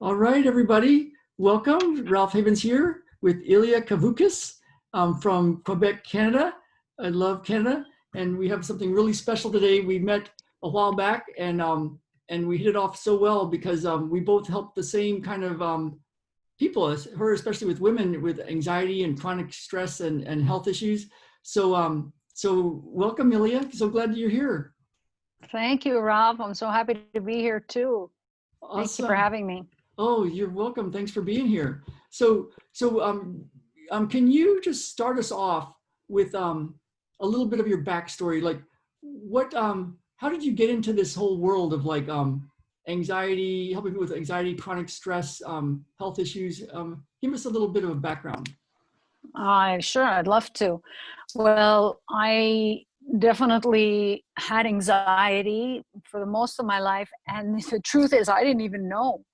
All right, everybody. Welcome. Ralph Havens here with Ilia Kavoukis from Quebec, Canada. I love Canada. And we have something really special today. We met a while back and we hit it off so well because we both help the same kind of people, her especially with women with anxiety and chronic stress and health issues. So welcome, Ilia. So glad you're here. Thank you, Rob. I'm so happy to be here too. Thank you for Awesome. having me. Oh, you're welcome. Thanks for being here. Can you just start us off with a little bit of your backstory? Like, how did you get into this whole world of like anxiety, helping people with anxiety, chronic stress, health issues? Give us a little bit of a background. Sure, I'd love to. Well, I definitely had anxiety for the most of my life. And the truth is, I didn't even know.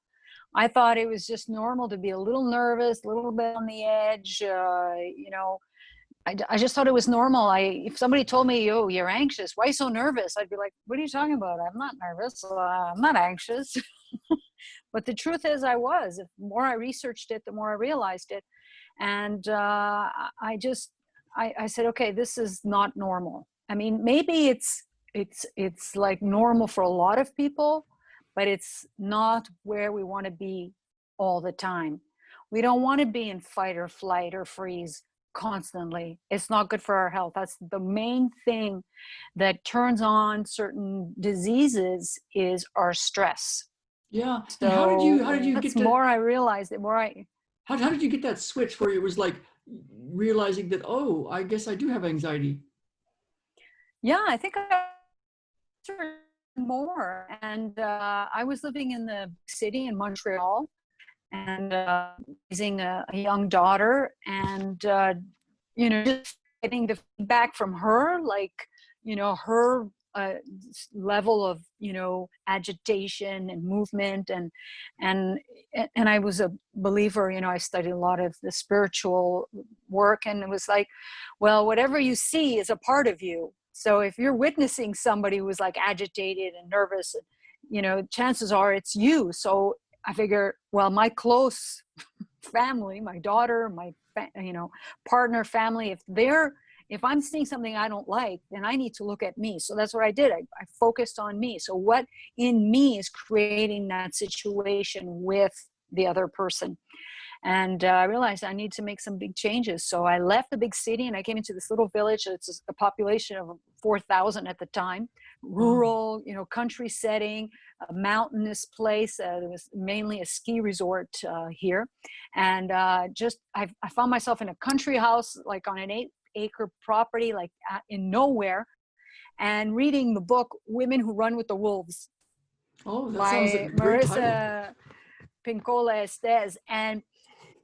I thought it was just normal to be a little nervous, a little bit on the edge. I just thought it was normal. If somebody told me, "Oh, you're anxious. Why so nervous?" I'd be like, "What are you talking about? I'm not nervous. I'm not anxious." But the truth is, I was. The more I researched it, the more I realized it, and I said, "Okay, this is not normal." I mean, maybe it's like normal for a lot of people, but it's not where we want to be all the time. We don't want to be in fight or flight or freeze constantly. It's not good for our health. That's the main thing that turns on certain diseases is our stress. Yeah. And how did you That's get to more I realized, the more I, how did you get that switch where it was like realizing that, oh, I guess I do have anxiety? yeah, I think I learned more. And I was living in the city in Montreal and raising a young daughter, and just getting the feedback from her, like her uh, level of agitation and movement, and and I was a believer. I studied a lot of the spiritual work, and it was like, well, whatever you see is a part of you. So if you're witnessing somebody who's like agitated and nervous, chances are it's you. So I figure, well, my close family, my daughter, my partner, family, if I'm seeing something I don't like, then I need to look at me. So that's what I did. I focused on me. So what in me is creating that situation with the other person? And I realized I need to make some big changes. So I left the big city and I came into this little village. It's a population of 4,000 at the time, Oh, rural, country setting, a mountainous place. There was mainly a ski resort here. And I found myself in a country house, like on an 8-acre property, like in nowhere, and reading the book, Women Who Run with the Wolves oh, that sounds like by a great title. Marissa Pincola Estes.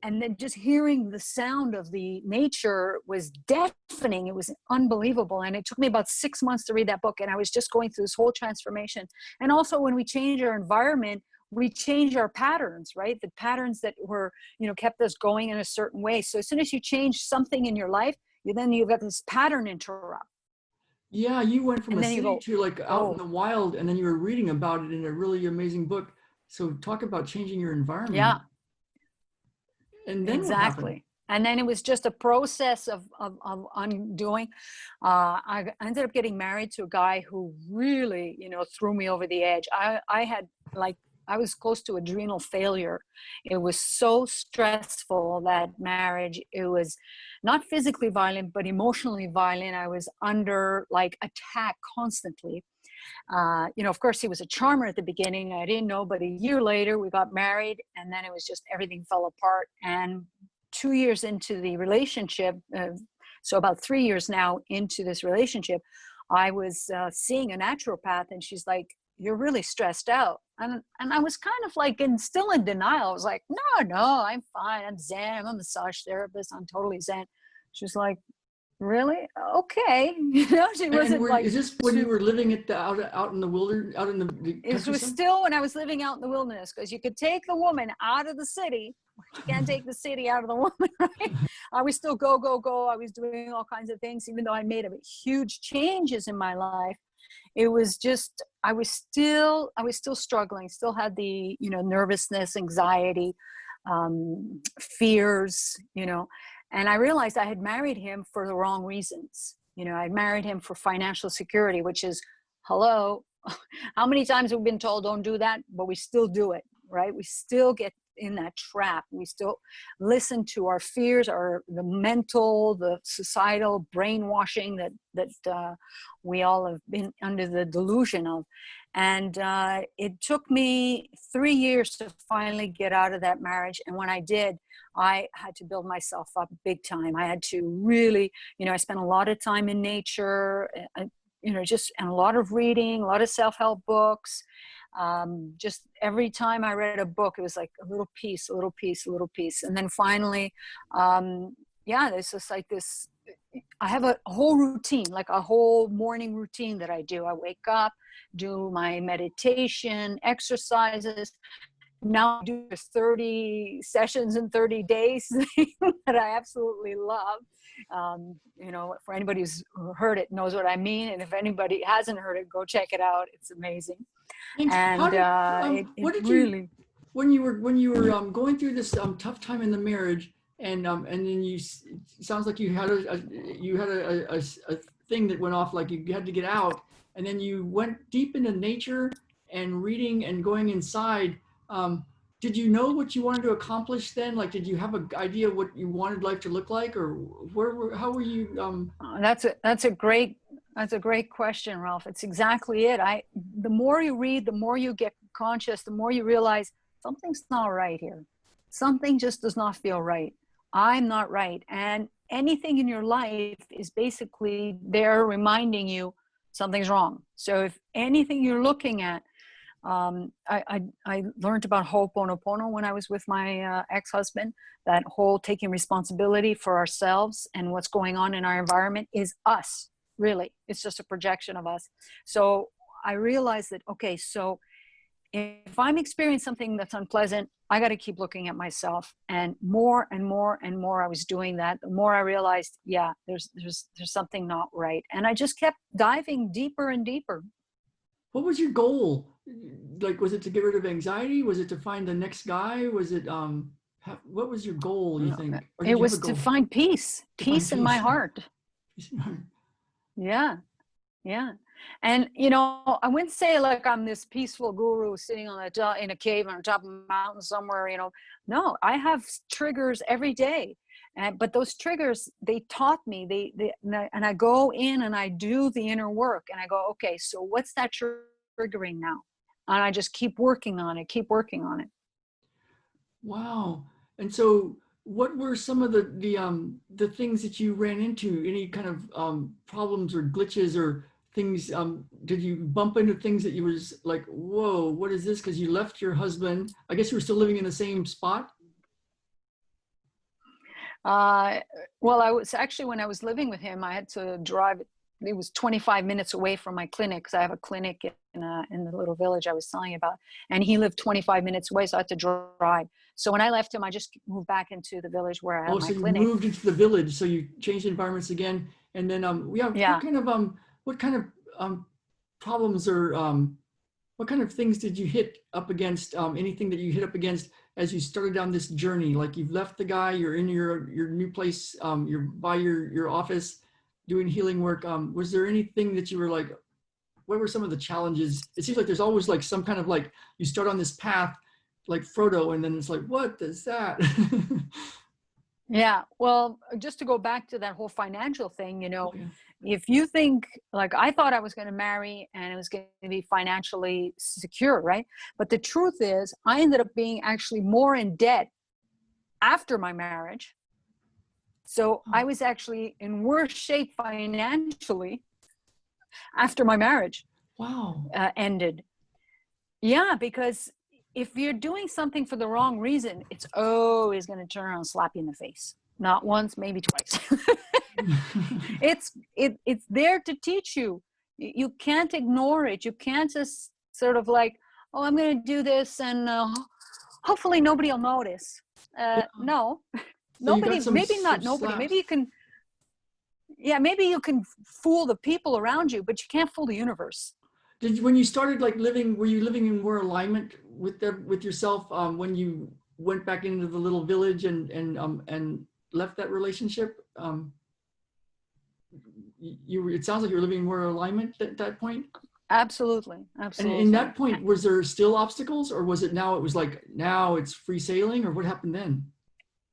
And then just hearing the sound of the nature was deafening. It was unbelievable. And it took me about 6 months to read that book. And I was just going through this whole transformation. And also when we change our environment, we change our patterns, right? The patterns that were, kept us going in a certain way. So as soon as you change something in your life, you've got this pattern interrupt. Yeah, you went from And a then you city go, to like out in oh, the wild, and then you were reading about it in a really amazing book. So talk about changing your environment. yeah, And then what happened? exactly. And then it was just a process of undoing. I ended up getting married to a guy who really, threw me over the edge. I had like, I was close to adrenal failure. It was so stressful, that marriage. It was not physically violent, but emotionally violent. I was under like attack constantly. Of course, he was a charmer at the beginning. I didn't know, but a year later, we got married, and then it was just everything fell apart. And 2 years into the relationship, so about 3 years now into this relationship, I was seeing a naturopath, and she's like, "You're really stressed out." And I was kind of like still in denial. I was like, no, I'm fine. I'm zen. I'm a massage therapist. I'm totally zen. She's like, really? Okay. She And wasn't like is this when you too. were living at the out in the wilderness, out in the It was countryside? still when I was living out in the wilderness, because you could take the woman out of the city, but you can't take the city out of the woman, right? I was still go, go, go. I was doing all kinds of things, even though I made huge changes in my life. it was just, I was still struggling, still had the, nervousness, anxiety, fears, and I realized I had married him for the wrong reasons. I married him for financial security, which is, hello, how many times have we been told don't do that, but we still do it, right? We still get in that trap. We still listen to our fears, the mental, the societal brainwashing that we all have been under the delusion of. And it took me 3 years to finally get out of that marriage. And when I did, I had to build myself up big time. I had to really, I spent a lot of time in nature, and a lot of reading, a lot of self-help books. Just every time I read a book, it was like a little piece, a little piece, a little piece. And then finally, there's just like this, I have a whole routine, like a whole morning routine that I do. I wake up, do my meditation, exercises. Now I do 30 sessions in 30 days that I absolutely love. For anybody who's heard it knows what I mean. And if anybody hasn't heard it, go check it out. It's amazing. Thanks. And What did really, when you were going through this tough time in the marriage, and then it sounds like you had a thing that went off, like you had to get out, and then you went deep into nature and reading and going inside. Did you know what you wanted to accomplish then? Like, did you have an idea what you wanted life to look like, or how were you? That's a great question, Ralph. It's exactly it. The more you read, the more you get conscious, the more you realize something's not right here. Something just does not feel right. I'm not right. And anything in your life is basically there reminding you something's wrong. So if anything you're looking at, I learned about Ho'oponopono when I was with my ex-husband. That whole taking responsibility for ourselves and what's going on in our environment is us, really. It's just a projection of us. So I realized that, okay, so if I'm experiencing something that's unpleasant, I got to keep looking at myself. And more and more and more I was doing that, the more I realized, yeah, there's something not right. And I just kept diving deeper and deeper. What was your goal? Like, was it to get rid of anxiety? Was it to find the next guy? Was it, what was your goal, you think? Or did it you have was a goal? to find peace, peace in my heart. Yeah. Yeah. And, I wouldn't say like I'm this peaceful guru sitting on in a cave on top of a mountain somewhere, No, I have triggers every day. But those triggers, they taught me, and I go in and I do the inner work and I go, okay, so what's that triggering now? And I just keep working on it. Wow. And so what were some of the things that you ran into? Any kind of problems or glitches or things? Did you bump into things that you was like, whoa, what is this? Because you left your husband. I guess you were still living in the same spot. Well, I was actually, when I was living with him, I had to drive. It was 25 minutes away from my clinic, because I have a clinic in the little village I was telling you about, and he lived 25 minutes away, so I had to drive. So when I left him, I just moved back into the village where I had my clinic. You moved into the village, so you changed environments again, and then Yeah. What kind of problems or what kind of things did you hit up against? Anything that you hit up against as you started down this journey? Like, you've left the guy, you're in your new place, you're by your office doing healing work. Was there anything that you were like, what were some of the challenges? It seems like there's always like some kind of, like, you start on this path like Frodo, and then it's like, what is that? Yeah. Well, just to go back to that whole financial thing, Oh, yeah. if you think, like, I thought I was going to marry and it was going to be financially secure, right? But the truth is, I ended up being actually more in debt after my marriage. So I was actually in worse shape financially after my marriage ended. Yeah, because if you're doing something for the wrong reason, it's always going to turn around and slap you in the face. Not once, maybe twice. It's there to teach you. You can't ignore it. You can't just sort of like, oh, I'm going to do this and hopefully nobody will notice. No, So nobody, maybe not nobody. slaps. Maybe you can. yeah, maybe you can fool the people around you, but you can't fool the universe. When you started like living, were you living in more alignment with yourself when you went back into the little village and left that relationship? It sounds like you were living in more alignment at that point. Absolutely, And in absolutely. that point, was there still obstacles, or was it now it was like now it's free sailing, or what happened then?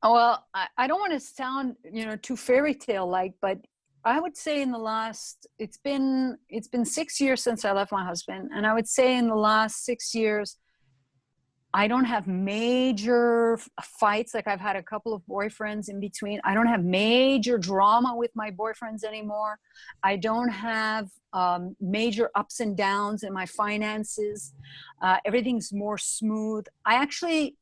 Well, I don't want to sound, too fairy tale like, but I would say in the last, it's been 6 years since I left my husband, and I would say in the last 6 years, I don't have major fights. Like I've had a couple of boyfriends in between. I don't have major drama with my boyfriends anymore. I don't have major ups and downs in my finances. Everything's more smooth. I actually,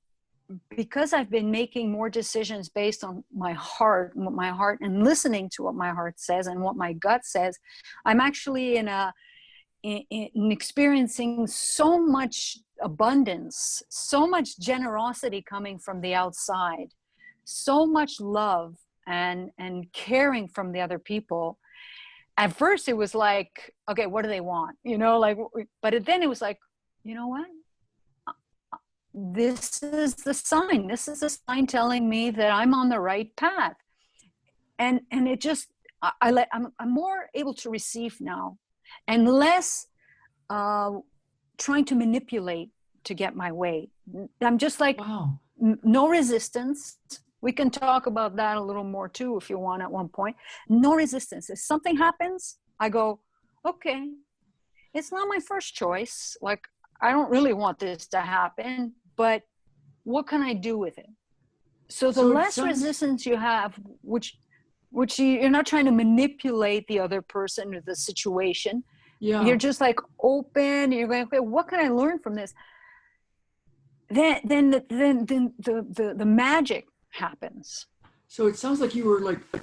because I've been making more decisions based on my heart, and listening to what my heart says and what my gut says, I'm actually in experiencing so much abundance, so much generosity coming from the outside, so much love and caring from the other people. At first it was like, okay, what do they want? But then it was like, you know what? This is the sign. This is a sign telling me that I'm on the right path. And it just, I'm more able to receive now, and less trying to manipulate to get my way. I'm just like, Wow. No resistance. We can talk about that a little more too if you want at one point. No resistance. If something happens, I go, okay, it's not my first choice. Like, I don't really want this to happen, but what can I do with it? So the So it less sounds, resistance you have, which you're not trying to manipulate the other person or the situation. You're yeah. just like open. You're going, okay, what can I learn from this? Then the magic happens. So it sounds like you're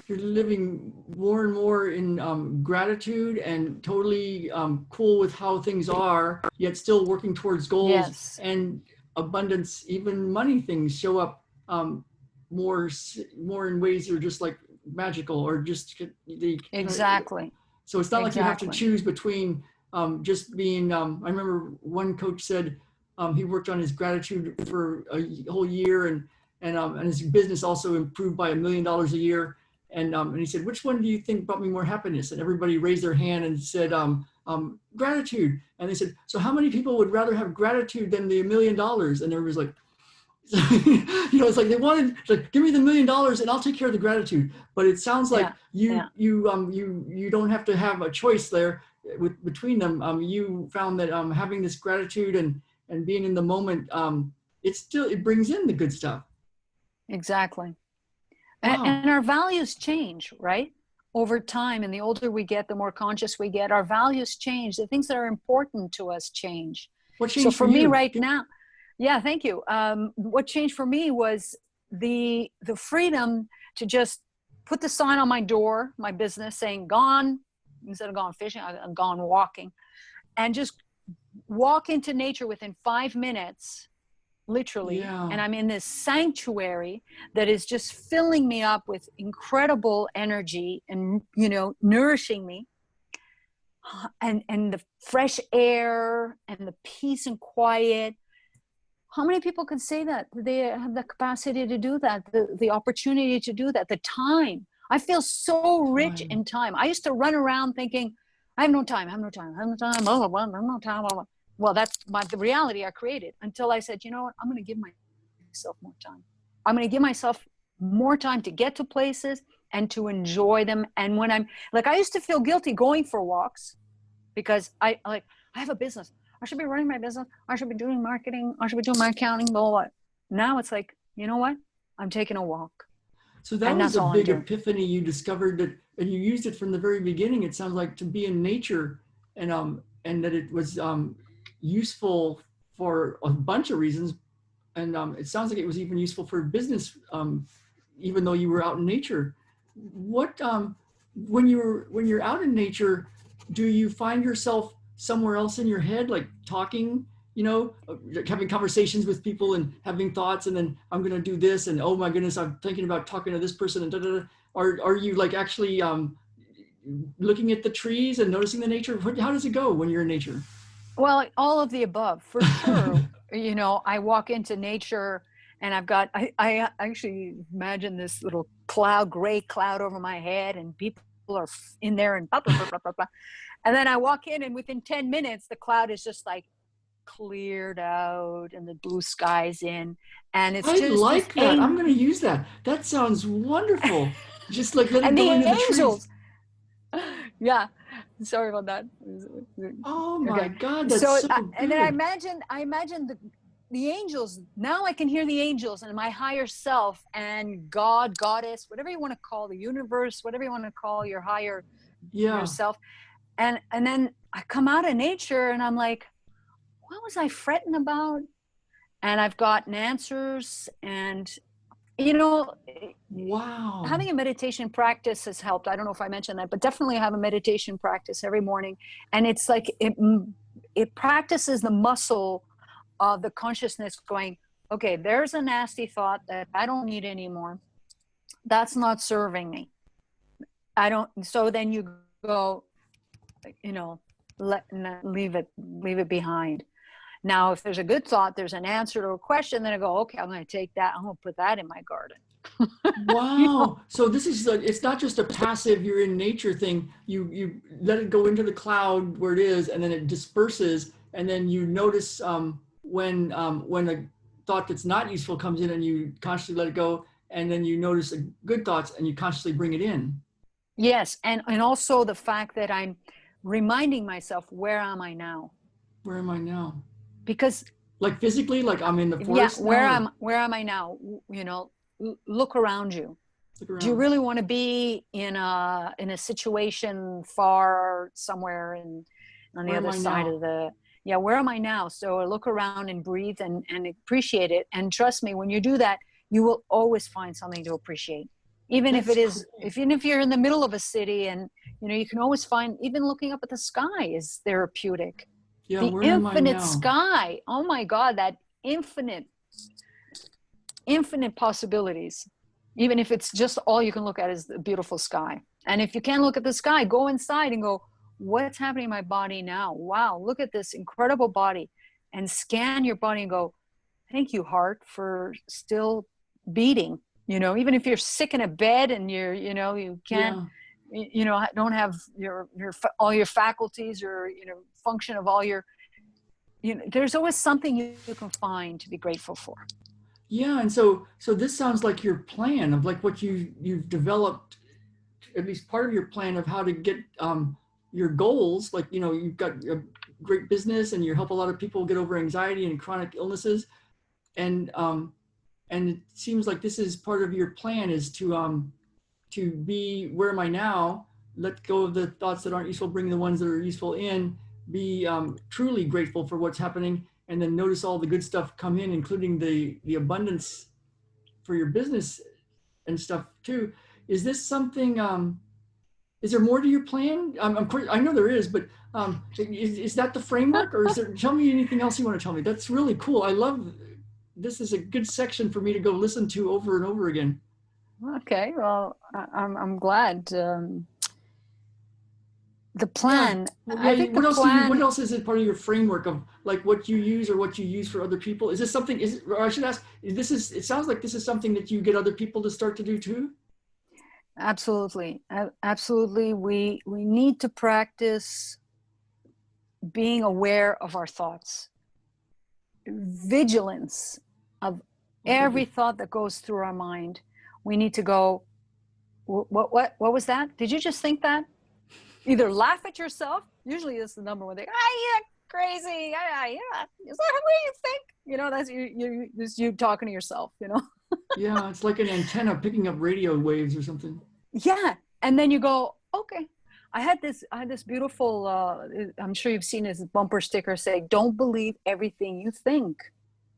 living more and more in gratitude and totally cool with how things are, yet still working towards goals Yes, and abundance. Even money things show up more in ways that are just like magical, or just they kind of. exactly, So it's not like you have to exactly. choose between just being. I remember one coach said he worked on his gratitude for a whole year, and his business also improved by $1 million a year. And he said, "Which one do you think brought me more happiness?" And everybody raised their hand and said, "Gratitude." And they said, "So how many people would rather have gratitude than the $1 million?" And everybody's like, it's like they wanted, like, give me the $1 million and I'll take care of the gratitude. But it sounds like Yeah, yeah, you don't have to have a choice there between them. You found that having this gratitude and being in the moment, it brings in the good stuff. exactly. Wow. And our values change, right? Over time, and the older we get, the more conscious we get. Our values change. The things that are important to us change. What So changed for for me you? right now, yeah, thank you. What changed for me was the freedom to just put the sign on my door, my business, saying "gone," instead of gone fishing, I'm gone walking, and just walk into nature within 5 minutes, literally, Yeah. and I'm in this sanctuary that is just filling me up with incredible energy and nourishing me, and the fresh air and the peace and quiet. How many people can say that they have the capacity to do that, the opportunity to do that, the time? I feel so rich Time. in time. I used to run around thinking, I have no time, I have no time, I have no time, blah, blah, blah, I have no time, blah, blah. Well, that's the reality I created, until I said, you know what, I'm going to give myself more time. I'm going to give myself more time to get to places and to enjoy them. And when I'm like, I used to feel guilty going for walks because I have a business. I should be running my business. I should be doing marketing. I should be doing my accounting, blah, blah, blah. Now it's like, you know what? I'm taking a walk, So that and was that's a all I'm big doing. epiphany you discovered, that, and you used it from the very beginning. It sounds like, to be in nature, and that it was useful for a bunch of reasons. And it sounds like it was even useful for business, even though you were out in nature. What when you're out in nature, do you find yourself somewhere else in your head, like talking, like having conversations with people and having thoughts, and then I'm going to do this, and oh my goodness, I'm thinking about talking to this person, and da, da, da. Are you like actually looking at the trees and noticing the nature? How does it go when you're in nature? Well, all of the above, for sure. You know, I walk into nature and I actually imagine this little cloud, gray cloud over my head, and people are in there and blah, blah, blah, blah, blah, blah. And then I walk in, and within 10 minutes, the cloud is just like cleared out and the blue sky's in. And it's I just this like that. I'm going to use that. That sounds wonderful. Just like let it and the go into the trees. angels. Yeah. Sorry about that. Oh my Okay. God, that's So, so and then good. I imagine the angels. Now I can hear the angels and my higher self and God, goddess, whatever you want to call the universe, whatever you want to call your higher Yeah. yourself. And then I come out of nature and I'm like, what was I fretting about? And I've gotten answers. And you know, Wow. having a meditation practice has helped. I don't know if I mentioned that, but definitely have a meditation practice every morning. And it's like it practices the muscle of the consciousness going, okay, there's a nasty thought that I don't need anymore. That's not serving me. I don't. So then you go, you know, leave it behind. Now, if there's a good thought, there's an answer to a question, then I go, okay, I'm going to take that. I'm going to put that in my garden. You know? Wow. So this is it's not just a passive you're in nature thing. You let it go into the cloud where it is, and then it disperses, and then you notice when a thought that's not useful comes in, and you consciously let it go, and then you notice good thoughts and you consciously bring it in. Yes, and also the fact that I'm reminding myself, where am I now? Where am I now? Because Like physically, like I'm in the yeah, forest now. where am I now? You know, look around you. Look Do you around. really want to be in a situation far somewhere on the Where am other I side now? of the, yeah, where am I now? So look around and breathe and appreciate it. And trust me, when you do that, you will always find something to appreciate. Even if That's it is, cool. even if you're in the middle of a city, and you know, you can always find, even looking up at the sky is therapeutic. Yeah, The where am I infinite now? sky, oh my God, that infinite possibilities. Even if it's just all you can look at is the beautiful sky. And if you can't look at the sky, go inside and go, what's happening in my body now? Wow, look at this incredible body. And scan your body and go, thank you, heart, for still beating. You know, even if you're sick in a bed and you're, you know, you can't, Yeah. you know, don't have your all your faculties, or, you know, function of all your, you know, there's always something you can find to be grateful for. Yeah, and so this sounds like your plan of like what you've developed, at least part of your plan of how to get your goals. Like, you know, you've got a great business and you help a lot of people get over anxiety and chronic illnesses, and it seems like this is part of your plan is to be, where am I now? Let go of the thoughts that aren't useful, bring the ones that are useful in, be truly grateful for what's happening, and then notice all the good stuff come in, including the abundance for your business and stuff too. Is this something, is there more to your plan? I know there is, but is that the framework, or is there, tell me anything else you want to tell me. That's really cool. I love, this is a good section for me to go listen to over and over again. Okay, well, I'm glad. The Yeah. plan, Well, I yeah. think the What else what plan, else is it part of your framework of like what you use or what you use for other people? Is this something, or I should ask, it sounds like this is something that you get other people to start to do too? absolutely, absolutely. We need to practice being aware of our thoughts, vigilance of Okay, every good. thought that goes through our mind. We need to go, what was that? Did you just think that? Either laugh at yourself. Usually, it's the number one thing. Ah, yeah, crazy. Yeah, yeah. Is that what you think? You know, that's you talking to yourself. You know. Yeah, it's like an antenna picking up radio waves or something. Yeah, and then you go, okay. I had this beautiful. I'm sure you've seen his bumper sticker say, "Don't believe everything you think."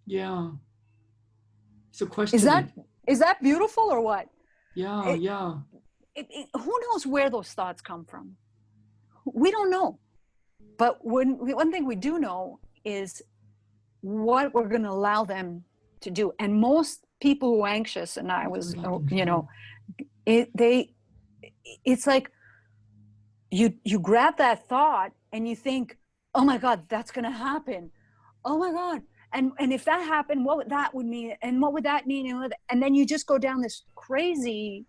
Yeah. So Is question that it. is that beautiful or what? Yeah, It, yeah. who knows where those thoughts come from? We don't know. But one thing we do know is what we're going to allow them to do. And most people who are anxious, and I What they're was, looking to you do. know, it's like you grab that thought and you think, oh my God, that's going to happen. Oh my God. And if that happened, what would that would mean? And what would that mean? And then you just go down this crazy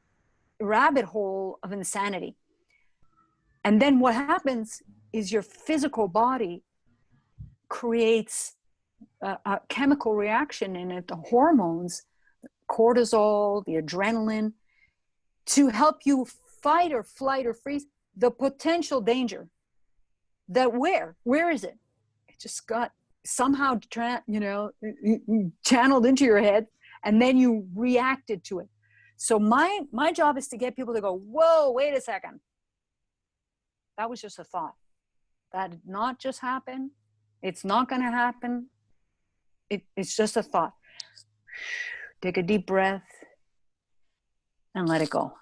rabbit hole of insanity. And then what happens is your physical body creates a chemical reaction in it, the hormones, cortisol, the adrenaline, to help you fight or flight or freeze the potential danger. That where is it? It just got somehow channeled into your head, and then you reacted to it. So my job is to get people to go, whoa, wait a second. That was just a thought. That did not just happen. It's not going to happen. It's just a thought. Take a deep breath and let it go.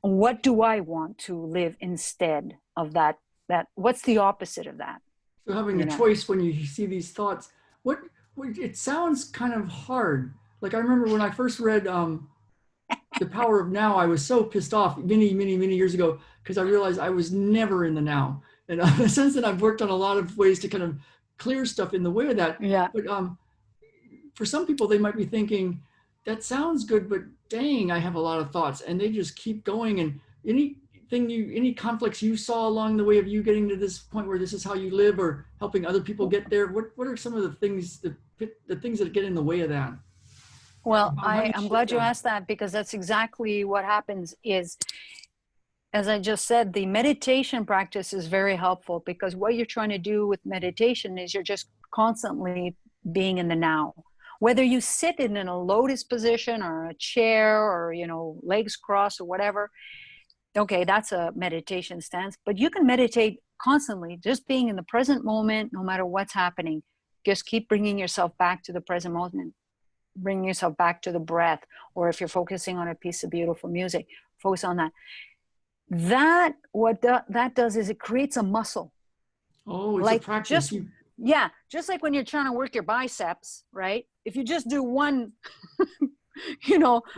What do I want to live instead of that? What's the opposite of that? So having a choice when you see these thoughts, what it sounds kind of hard. Like I remember when I first read The Power of Now, I was so pissed off many years ago because I realized I was never in the now. And since then I've worked on a lot of ways to kind of clear stuff in the way of that. Yeah. But for some people, they might be thinking, that sounds good, but dang, I have a lot of thoughts, and they just keep going. And any conflicts you saw along the way of you getting to this point where this is how you live, or helping other people get there? What are some of the things that get in the way of that? Well, I'm glad you asked that, because that's exactly what happens is, as I just said, the meditation practice is very helpful, because what you're trying to do with meditation is you're just constantly being in the now. Whether you sit in a lotus position or a chair or, legs crossed or whatever, okay, that's a meditation stance. But you can meditate constantly, just being in the present moment, no matter what's happening. Just keep bringing yourself back to the present moment. Bring yourself back to the breath. Or if you're focusing on a piece of beautiful music, focus on that. That does is it creates a muscle. Oh, it's like a practice. Just like when you're trying to work your biceps, right? If you just do one,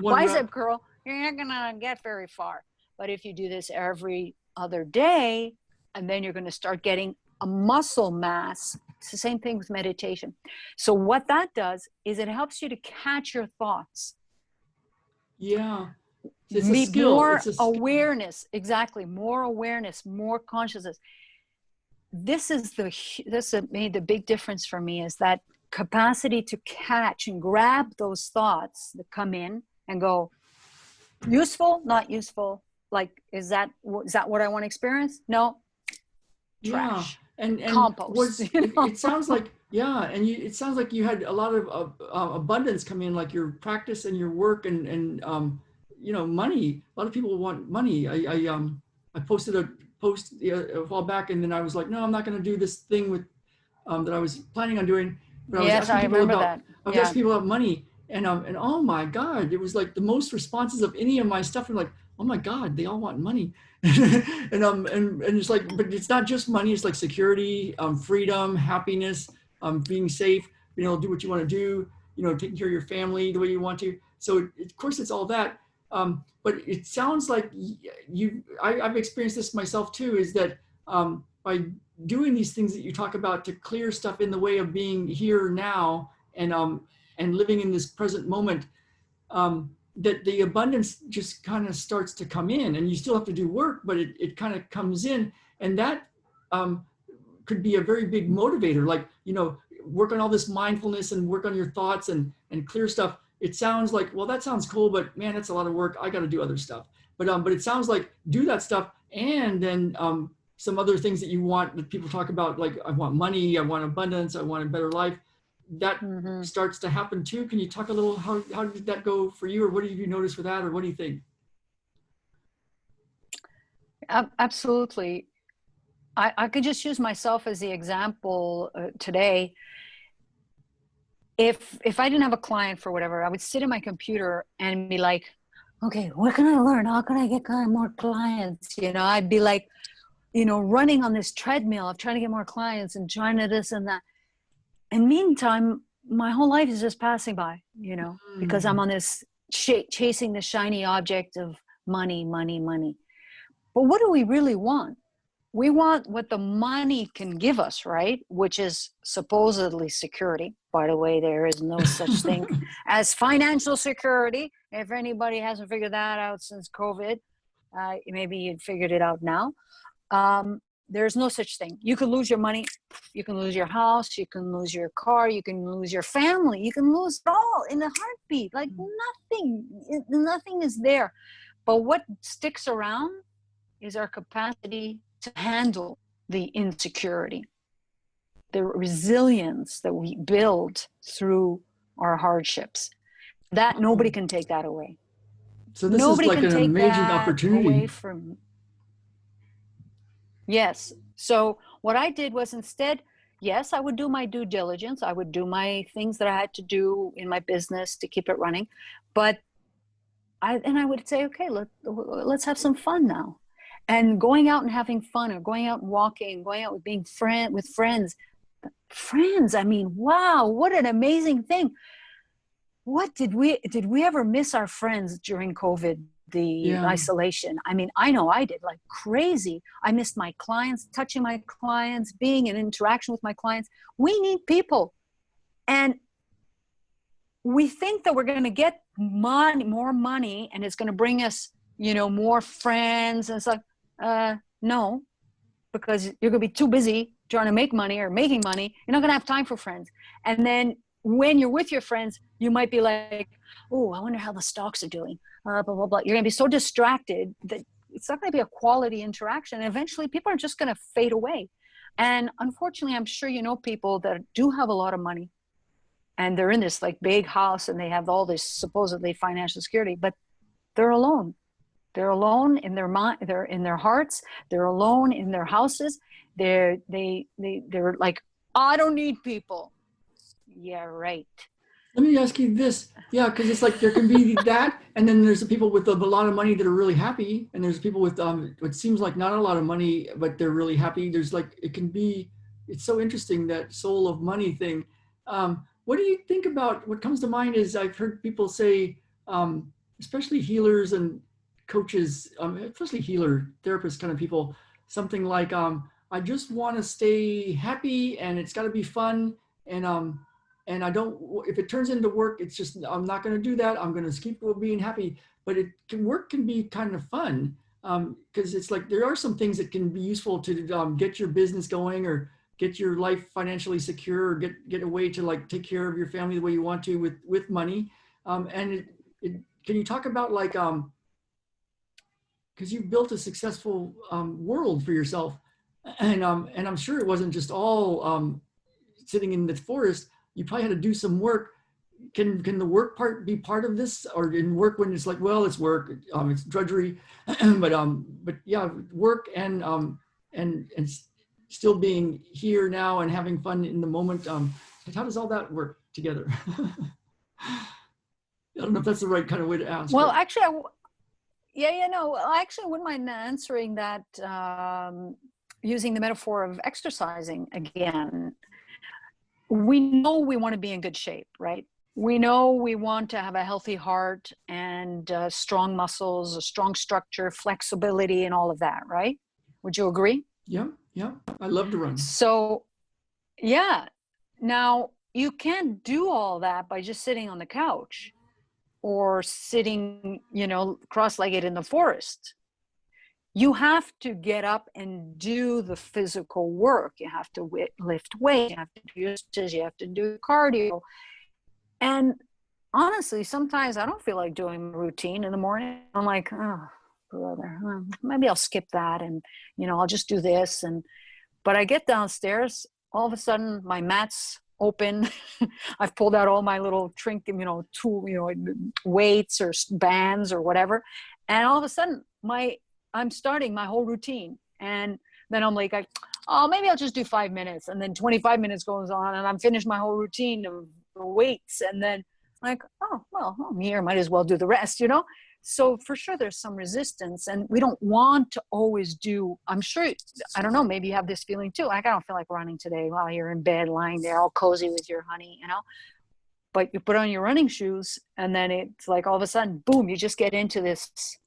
bicep curl, you're not gonna get very far. But if you do this every other day, and then you're gonna start getting a muscle mass. It's the same thing with meditation. So what that does is it helps you to catch your thoughts. Yeah. It's a skill. More awareness, exactly. More awareness, more consciousness. This made the big difference for me, is that capacity to catch and grab those thoughts that come in and go, useful, not useful. Like, is that what I want to experience? No. Trash. Yeah. And compost. It sounds like, it sounds like you had a lot of abundance come in, like your practice and your work and money. A lot of people want money. I posted a post a while back, and then I was like, no, I'm not going to do this thing with that I was planning on doing. But I remember that. I was asking people about money, and oh my God, it was like the most responses of any of my stuff. And like, oh my God, they all want money, and it's like, but it's not just money. It's like security, freedom, happiness, being safe, being able to do what you want to do, taking care of your family the way you want to. So of course it's all that. But it sounds like I've experienced this myself too, is that by doing these things that you talk about to clear stuff in the way of being here now and living in this present moment, that the abundance just kind of starts to come in, and you still have to do work, but it kind of comes in, and that could be a very big motivator. Like, work on all this mindfulness and work on your thoughts and clear stuff. It sounds like, well, that sounds cool, but man, that's a lot of work. I got to do other stuff. But it sounds like do that stuff, and then some other things that you want, that people talk about, like I want money, I want abundance, I want a better life. That starts to happen too. Can you talk a little, how did that go for you, or what have you noticed with that, or what do you think? Absolutely. I could just use myself as the example today. If I didn't have a client for whatever, I would sit at my computer and be like, okay, what can I learn? How can I get more clients? I'd be like, running on this treadmill of trying to get more clients and trying to this and that. And meantime, my whole life is just passing by, because I'm on this chasing the shiny object of money. But what do we really want? we want what the money can give us, right? Which is supposedly security. By the way, there is no such thing as financial security. If anybody hasn't figured that out since COVID, maybe you'd figured it out now. There's no such thing. You can lose your money, you can lose your house, you can lose your car, you can lose your family, you can lose it all in a heartbeat. Like nothing is there. But what sticks around is our capacity to handle the insecurity, the resilience that we build through our hardships. That nobody can take that away. So this Nobody is like can an take amazing that opportunity. away from. Yes. So what I did was instead, yes, I would do my due diligence. I would do my things that I had to do in my business to keep it running. But I would say, okay, let's have some fun now. And going out and having fun, or going out and walking, going out with being with friends. I mean, wow, what an amazing thing. What did we ever miss our friends during COVID, the isolation? I mean, I know I did, like crazy. I missed my clients, touching my clients, being in interaction with my clients. We need people. And we think that we're going to get more money, and it's going to bring us, more friends. And it's like, no, because you're going to be too busy trying to make money or making money. You're not going to have time for friends. And then when you're with your friends, you might be like, oh, I wonder how the stocks are doing, blah, blah, blah. You're going to be so distracted that it's not going to be a quality interaction. And eventually people are just going to fade away. And unfortunately, I'm sure you know people that do have a lot of money, and they're in this like big house, and they have all this supposedly financial security, but they're alone. They're alone in their mind. They're in their hearts. They're alone in their houses. They're like, I don't need people. Yeah, right. Let me ask you this. Yeah, because it's like there can be that, and then there's the people with a lot of money that are really happy, and there's people with what seems like not a lot of money, but they're really happy. There's like, it's so interesting, that soul of money thing. What do you think about, what comes to mind is I've heard people say, especially healers and coaches, especially healer, therapist kind of people, something like, I just want to stay happy, and it's got to be fun, and I don't, if it turns into work, it's just, I'm not going to do that. I'm going to keep being happy. But work can be kind of fun, because it's like, there are some things that can be useful to get your business going, or get your life financially secure, or get a way to like take care of your family the way you want to with money. And can you talk about like, because you've built a successful world for yourself, and I'm sure it wasn't just all sitting in the forest. You probably had to do some work. Can the work part be part of this, or in work when it's like, well, it's work, it's drudgery, but yeah, work and still being here now and having fun in the moment. How does all that work together? I don't know if that's the right kind of way to ask. Well, actually, I actually wouldn't mind answering that using the metaphor of exercising again. We know we want to be in good shape, right? We know we want to have a healthy heart and strong muscles, a strong structure, flexibility, and all of that, right? Would you agree? Yeah. I love to run. So, yeah. Now, you can't do all that by just sitting on the couch or sitting, cross-legged in the forest. You have to get up and do the physical work. You have to lift weight, you have to do stretches, you have to do cardio. And honestly, sometimes I don't feel like doing my routine in the morning. I'm like, oh, brother, maybe I'll skip that, and I'll just do this. But I get downstairs, all of a sudden my mat's open. I've pulled out all my little weights or bands or whatever, and all of a sudden I'm starting my whole routine. And then I'm like, oh, maybe I'll just do 5 minutes. And then 25 minutes goes on, and I'm finished my whole routine of weights. And then like, oh, well, I'm here, might as well do the rest, So for sure, there's some resistance, and we don't want to always do, I'm sure, I don't know, maybe you have this feeling too. Like, I don't feel like running today while you're in bed, lying there all cozy with your honey, but you put on your running shoes, and then it's like all of a sudden, boom, you just get into this,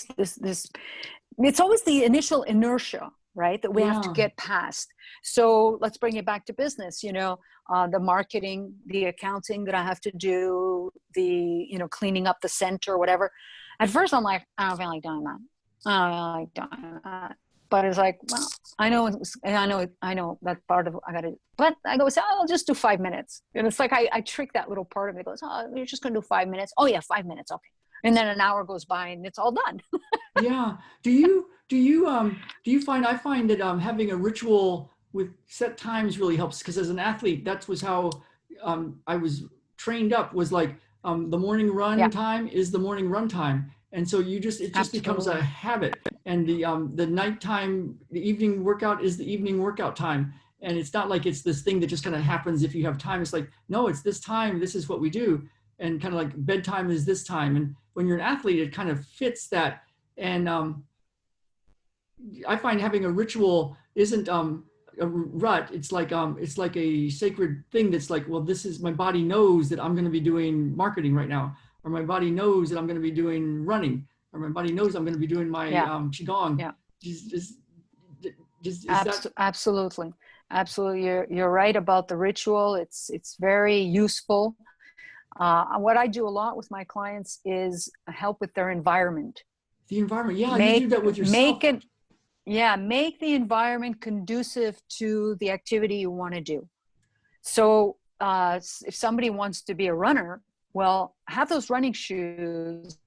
this it's always the initial inertia, right, that we have to Yeah. get past. So let's bring it back to business, the marketing, the accounting that I have to do, the, cleaning up the center or whatever. At first I'm like, I don't feel like doing that. I don't feel like doing that. But it's like, well, I know that part of I got to, but I go, so I'll just do 5 minutes. And it's like, I trick that little part of it. It goes, oh, you're just going to do 5 minutes. Oh yeah, 5 minutes. Okay. And then an hour goes by and it's all done. Yeah. Do you find, I find that having a ritual with set times really helps, because as an athlete, that was how I was trained up, was like the morning run Yeah, time is the morning run time. And so it just becomes a absolutely. habit. And the nighttime, the evening workout is the evening workout time. And it's not like it's this thing that just kind of happens if you have time. It's like, no, it's this time, this is what we do. And kind of like bedtime is this time. And when you're an athlete, it kind of fits that. And I find having a ritual isn't a rut. It's like a sacred thing that's like, well, this is, my body knows that I'm going to be doing marketing right now, or my body knows that I'm going to be doing running, or my body knows I'm going to be doing my Yeah, qigong. yeah, Just, is that? absolutely, absolutely. You're right about the ritual. It's very useful. What I do a lot with my clients is help with their environment. The environment? Yeah, you do Make that with make yourself. it Yeah, make the environment conducive to the activity you want to do. So if somebody wants to be a runner, well, have those running shoes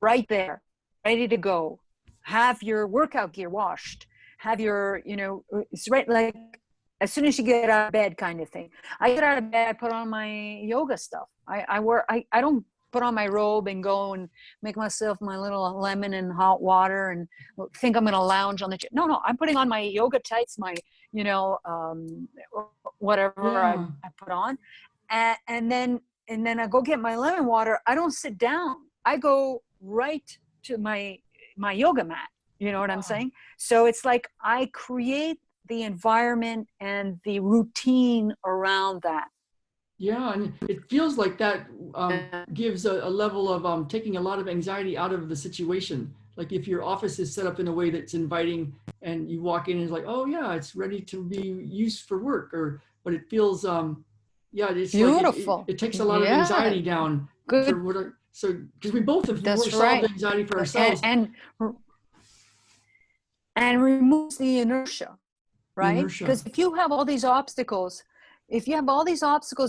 right there, ready to go. Have your workout gear washed. Have your, it's right, like as soon as you get out of bed kind of thing. I get out of bed, I put on my yoga stuff. I don't put on my robe and go and make myself my little lemon and hot water and think I'm going to lounge on the chair. No, I'm putting on my yoga tights, my, you know, um, whatever Yeah. I put on. And then I go get my lemon water. I don't sit down. I go right to my yoga mat. You know what I'm saying? So it's like I create the environment and the routine around that. Yeah, and it feels like that Yeah. gives a level of taking a lot of anxiety out of the situation. Like if your office is set up in a way that's inviting, and you walk in and it's like, oh yeah, it's ready to be used for work, or but it feels yeah, it's like Beautiful. it takes a lot of Yeah. anxiety down Good. for what. So because we both have That's solved right. anxiety for And ourselves, and removes the inertia, the right? inertia. Because if you have all these obstacles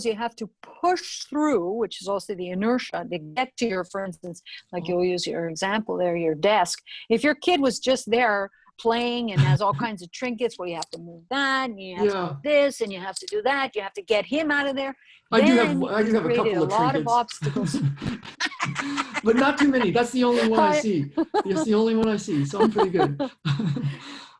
you have to push through, which is also the inertia to get to your, for instance, like Oh, you'll use your example there, your desk. If your kid was just there playing and has all kinds of trinkets where you have to move that and you have to yeah, move this and you have to do that, you have to get him out of there, I then I do you've have a created couple a of lot of trinkets. obstacles. But not too many. That's the only one I I, see. That's the only one I see. So I'm pretty good.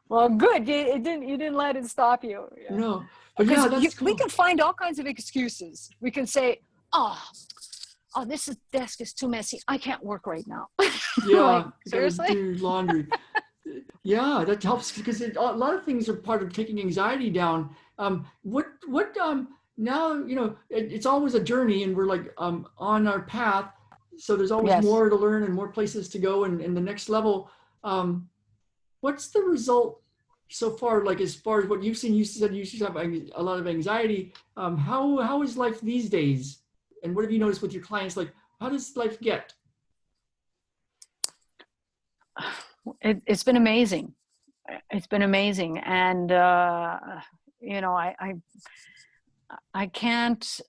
well, good. You didn't let it stop you. Yeah. No, but yeah, Because that's we cool. can find all kinds of excuses. We can say, oh, desk is too messy. I can't work right now. Like, Yeah, I gotta seriously? do laundry. Yeah, that helps because a lot of things are part of taking anxiety down. What now, it's always a journey, and we're like on our path. So there's always Yes. more to learn and more places to go, and the next level. Um, what's the result so far? Like as far as what you've seen, you said you used to have a lot of anxiety. How is life these days? And what have you noticed with your clients? Like, how does life get? It's been amazing. It's been amazing. And, you know, I can't,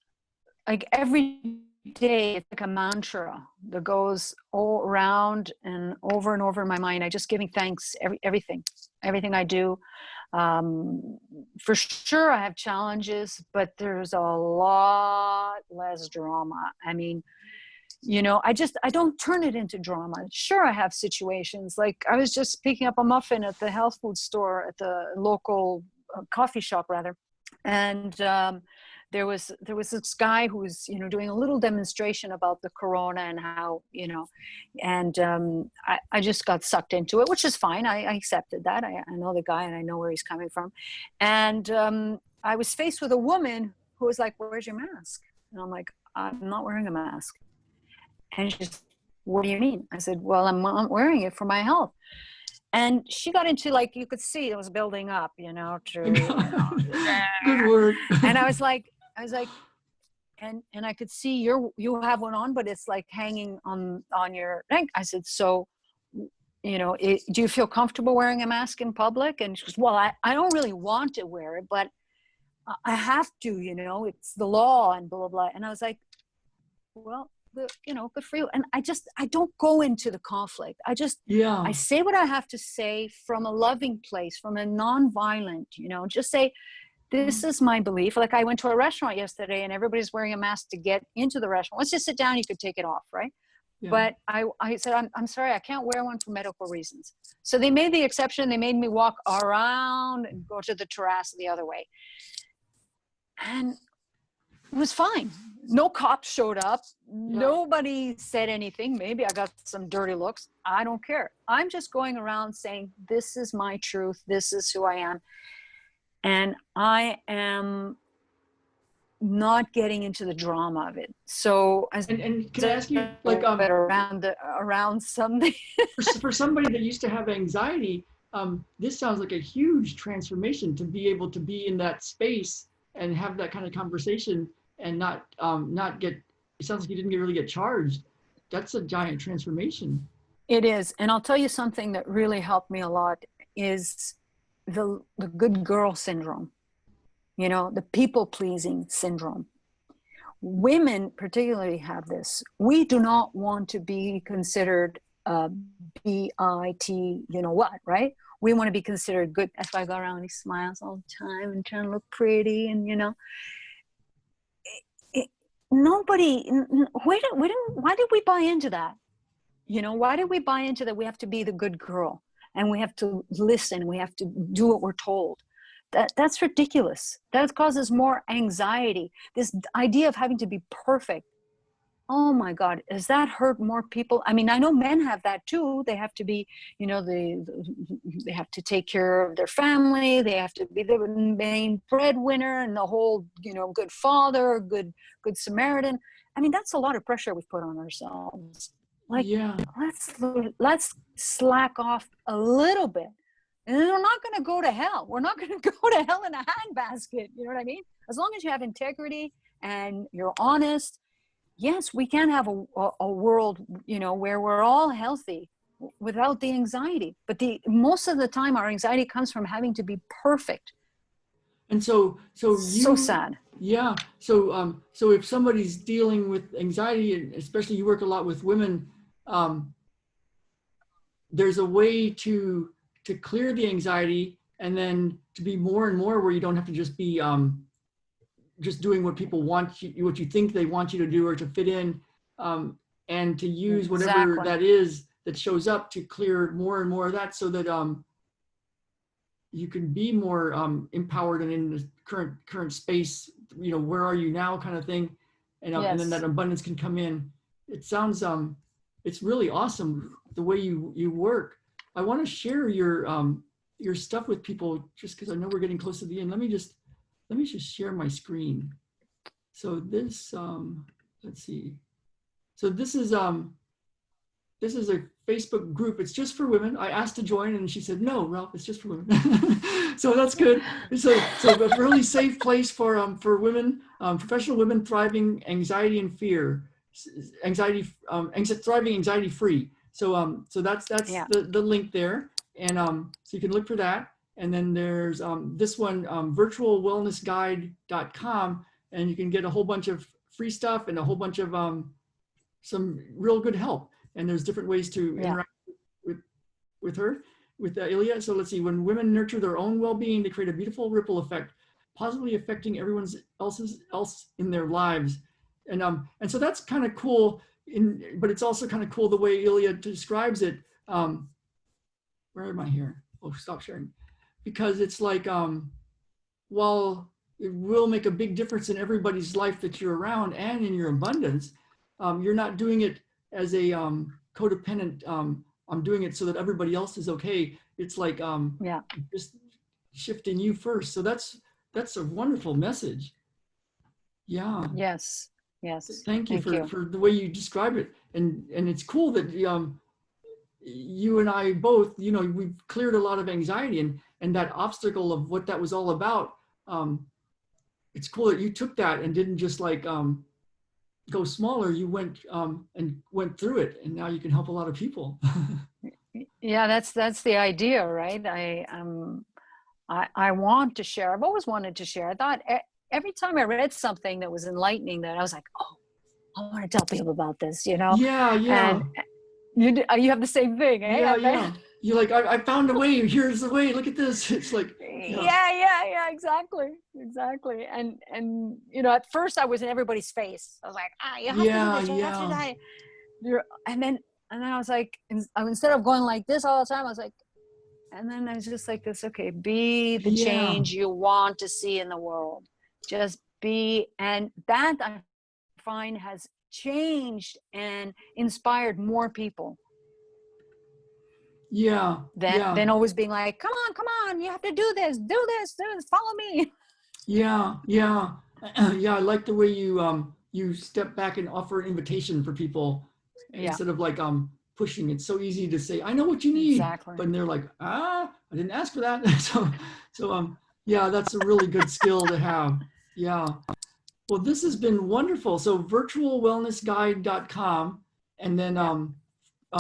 like every day, it's like a mantra that goes all around and over in my mind. I just giving thanks, everything I do. For sure I have challenges, but there's a lot less drama. I mean, I don't turn it into drama. Sure, I have situations like I was just picking up a muffin at the health food store at the local coffee shop rather, and there was this guy who was doing a little demonstration about the corona and how and I just got sucked into it, which is fine. I accepted that. I know the guy and I know where he's coming from, and I was faced with a woman who was like, "Where's your mask?" And I'm like, "I'm not wearing a mask." And she said, "What do you mean?" I said, "Well, I'm not wearing it for my health." And she got into, like, you could see it was building up, Good word. and I was like, and I could see you have one on, but it's like hanging on your neck. I said, so, do you feel comfortable wearing a mask in public? And she goes, well, I don't really want to wear it, but I have to, it's the law and blah, blah, blah. And I was like, well, good for you. And I don't go into the conflict. Yeah. I say what I have to say from a loving place, from a non-violent, just say, this is my belief. Like, I went to a restaurant yesterday and everybody's wearing a mask to get into the restaurant. Once you sit down, you could take it off, right? Yeah. But I said, I'm sorry, I can't wear one for medical reasons. So they made the exception. They made me walk around and go to the terrace the other way. And it was fine. No cops showed up. Yeah. Nobody said anything. Maybe I got some dirty looks. I don't care. I'm just going around saying, this is my truth. This is who I am. And I am not getting into the drama of it. So, and can I ask you, like, around something for somebody that used to have anxiety, this sounds like a huge transformation to be able to be in that space and have that kind of conversation and not get. It sounds like you didn't really get charged. That's a giant transformation. It is, and I'll tell you something that really helped me a lot is the good girl syndrome. The people-pleasing syndrome. Women particularly have this. We do not want to be considered B-I-T, what, right? We want to be considered good. That's why I go around with these smiles all the time and trying to look pretty. And, nobody, why did we buy into that? Why did we buy into that we have to be the good girl and we have to listen, we have to do what we're told? That's ridiculous. That causes more anxiety. This idea of having to be perfect. Oh my God, does that hurt more people? I mean, I know men have that too. They have to be, they have to take care of their family. They have to be the main breadwinner and the whole, good father, good Samaritan. I mean, that's a lot of pressure we put on ourselves. Like, yeah. let's slack off a little bit. And then we're not going to go to hell. We're not going to go to hell in a handbasket. You know what I mean? As long as you have integrity and you're honest, yes, we can have a world, where we're all healthy without the anxiety. But most of the time, our anxiety comes from having to be perfect. And so sad. Yeah. So if somebody's dealing with anxiety, and especially you work a lot with women, there's a way to clear the anxiety and then to be more and more where you don't have to just be just doing what people want you, what you think they want you to do or to fit in, and to use whatever that is that shows up to clear more and more of that so that you can be more empowered and in the current space, where are you now kind of thing. And then that abundance can come in. It sounds, it's really awesome the way you work. I want to share your stuff with people just because I know we're getting close to the end. Let me just share my screen. So this, let's see. So this is a Facebook group. It's just for women. I asked to join and she said, no, Ralph, it's just for women. So that's good. So a really safe place for women, professional women thriving anxiety and fear, thriving anxiety free. So that's the link there. And so you can look for that. And then there's this one, virtualwellnessguide.com, and you can get a whole bunch of free stuff and a whole bunch of some real good help. And there's different ways to interact with her, with Ilia. So let's see, when women nurture their own well-being, they create a beautiful ripple effect, positively affecting everyone else in their lives. And so that's kind of cool, but it's also kind of cool the way Ilia describes it. Where am I here? Oh, stop sharing. Because it's like, while it will make a big difference in everybody's life that you're around and in your abundance, you're not doing it as a codependent, I'm doing it so that everybody else is okay. It's like just shifting you first. So that's a wonderful message. Yeah. Yes. Thank you for the way you describe it. And it's cool that you and I both, we've cleared a lot of anxiety, and that obstacle of what that was all about. It's cool that you took that and didn't just like go smaller. You went and went through it, and now you can help a lot of people. Yeah, that's the idea, right? I want to share. I've always wanted to share. I thought every time I read something that was enlightening, that I was like, oh, I want to tell people about this, Yeah, yeah. And you have the same thing, eh? Yeah, I bet. yeah. You're like, I found a way. Here's the way. Look at this. It's like, yeah, Yeah, exactly. And at first I was in everybody's face. I was like, you have to do yeah, this, you have to do yeah, that. And then I was like, instead of going like this all the time, I was like, and then I was just like this, okay, be the yeah, change you want to see in the world. Just be, and that I find has changed and inspired more people yeah, yeah, than always being like, come on, you have to do this, follow me. yeah, yeah. Yeah, I like the way you step back and offer an invitation for people Yeah, instead of like pushing. It's so easy to say, I know what you need, exactly. but they're like, I didn't ask for that. So yeah, that's a really good skill to have. Yeah. Well, this has been wonderful. So virtualwellnessguide.com, and then Yeah.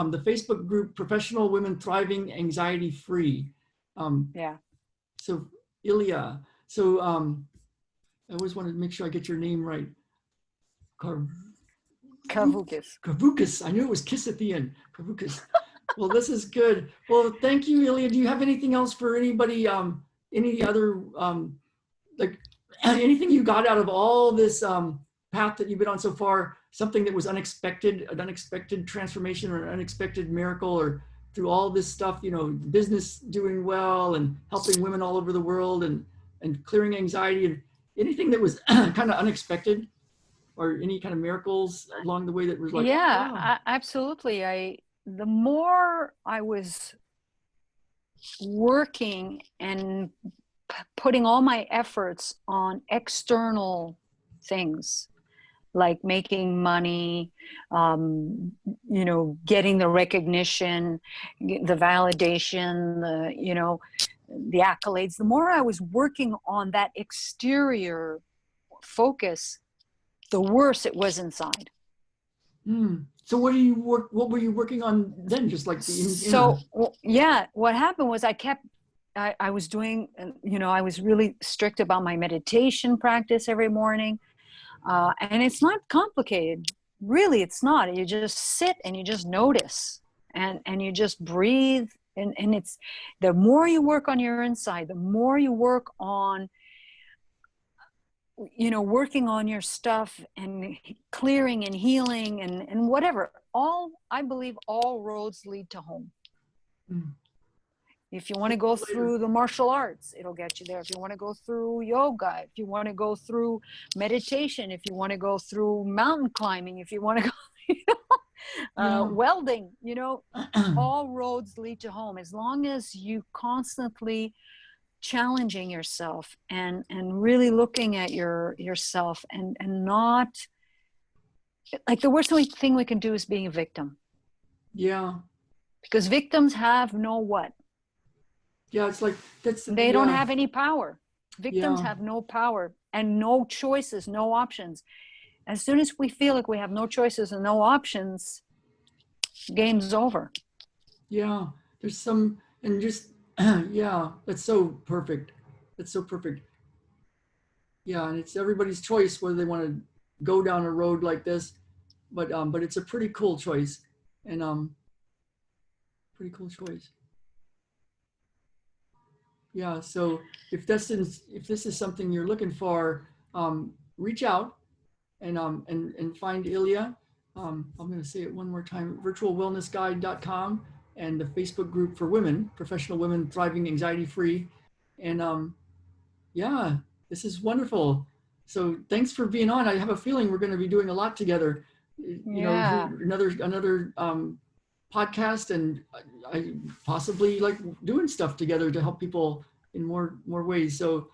the Facebook group Professional Women Thriving Anxiety Free. Yeah. So Ilia. So I always want to make sure I get your name right. Kavoukis. Kavoukis. I knew it was kiss at the end. Kavoukis. Well, this is good. Well, thank you, Ilia. Do you have anything else for anybody? Any other like anything you got out of all this path that you've been on so far? Something that was unexpected, an unexpected transformation or an unexpected miracle, or through all this stuff, business doing well and helping women all over the world and clearing anxiety, and anything that was kind of unexpected, or any kind of miracles along the way that was like, oh, Yeah, wow. absolutely. The more I was working and putting all my efforts on external things, like making money, getting the recognition, the validation, the accolades, the more I was working on that exterior focus, the worse it was inside. So what were you working on then? Just like the So yeah, what happened was I was doing, I was really strict about my meditation practice every morning. And it's not complicated. Really, it's not. You just sit and you just notice and you just breathe. And it's the more you work on your inside, the more you work on, working on your stuff and clearing and healing and whatever. I believe all roads lead to home. If you want to go through the martial arts, it'll get you there. If you want to go through yoga, if you want to go through meditation, if you want to go through mountain climbing, if you want to go welding, all roads lead to home. As long as you constantly challenging yourself and really looking at yourself and not like, the worst thing we can do is being a victim. Yeah. Because victims have no what? Yeah, it's like they don't have any power. Victims Yeah. have no power and no choices, no options. As soon as we feel like we have no choices and no options, game's over. Yeah, there's some, and just yeah, that's so perfect. That's so perfect. Yeah, and it's everybody's choice whether they want to go down a road like this, but it's a pretty cool choice, and pretty cool choice. Yeah, so if this is something you're looking for, reach out and find Ilia. I'm going to say it one more time: virtualwellnessguide.com, and the Facebook group for women, Professional Women Thriving Anxiety Free, and yeah, this is wonderful. So thanks for being on. I have a feeling we're going to be doing a lot together. Another podcast, and I possibly like doing stuff together to help people in more ways. So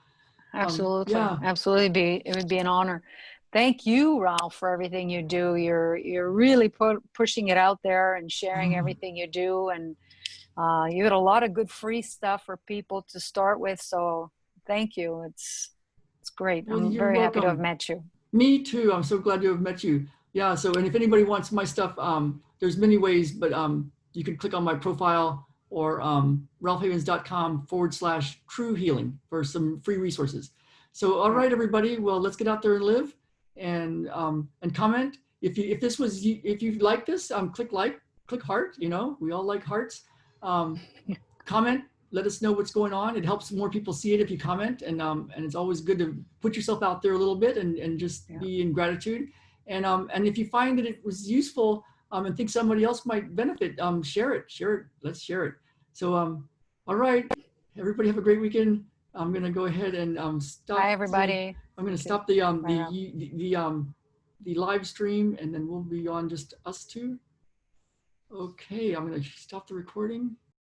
absolutely, yeah, absolutely, it would be an honor. Thank you, Ralph, for everything you do. You're really pushing it out there and sharing everything you do, and you got a lot of good free stuff for people to start with. So thank you. It's great. Well, I'm you're very happy to have welcome. met you. Me too. I'm so glad to have met you. Yeah. So, and if anybody wants my stuff, there's many ways, but you can click on my profile or ralphhavens.com/true healing for some free resources. So, all Yeah. right, everybody. Well, let's get out there and live, and comment. If this was if you like this, click heart. You know, we all like hearts. Um, Comment, let us know what's going on. It helps more people see it if you comment, and it's always good to put yourself out there a little bit and just Yeah. be in gratitude. And if you find that it was useful and think somebody else might benefit, share it. Let's share it. So all right, everybody have a great weekend. I'm gonna go ahead and Bye, stop. everybody. I'm gonna Thank you. stop the Bye, Ralph. the live stream, and then we'll be on just us two. Okay, I'm gonna stop the recording.